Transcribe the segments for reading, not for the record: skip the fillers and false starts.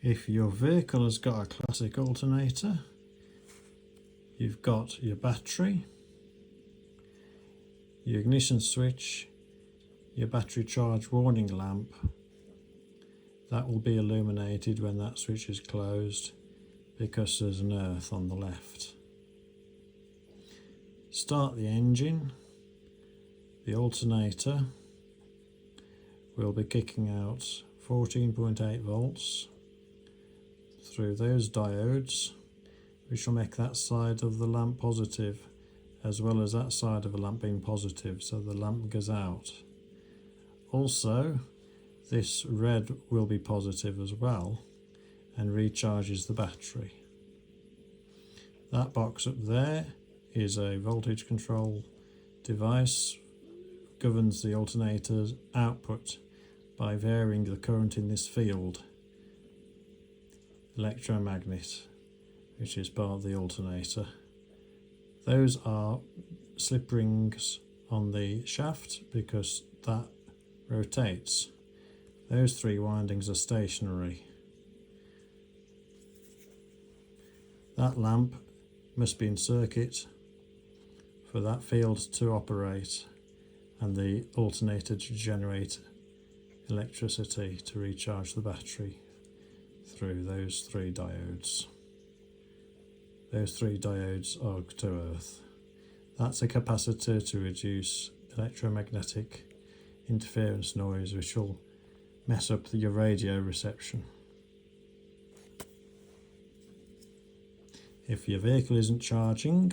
If your vehicle has got a classic alternator, you've got your battery, your ignition switch, your battery charge warning lamp. That will be illuminated when that switch is closed because there's an earth on the left. Start the engine. The alternator will be kicking out 14.8 volts through those diodes, which will make that side of the lamp positive as well as that side of the lamp being positive, so the lamp goes out. Also, this red will be positive as well and recharges the battery. That box up there is a voltage control device, governs the alternator's output by varying the current in this field electromagnet, which is part of the alternator. Those are slip rings on the shaft because that rotates. Those three windings are stationary. That lamp must be in circuit for that field to operate and the alternator to generate electricity to recharge the battery through those three diodes. Those three diodes are to earth. That's a capacitor to reduce electromagnetic interference noise, which will mess up your radio reception. If your vehicle isn't charging,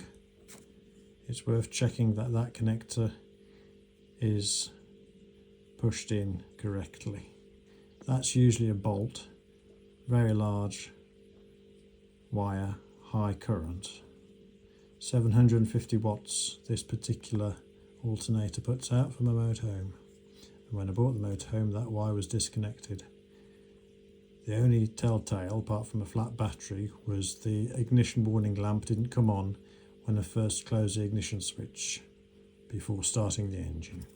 it's worth checking that that connector is pushed in correctly. That's usually a bolt, very large wire, high current. 750 watts this particular alternator puts out from a motorhome. And when I bought the motorhome, that wire was disconnected. The only telltale, apart from a flat battery, was the ignition warning lamp didn't come on when I first closed the ignition switch before starting the engine.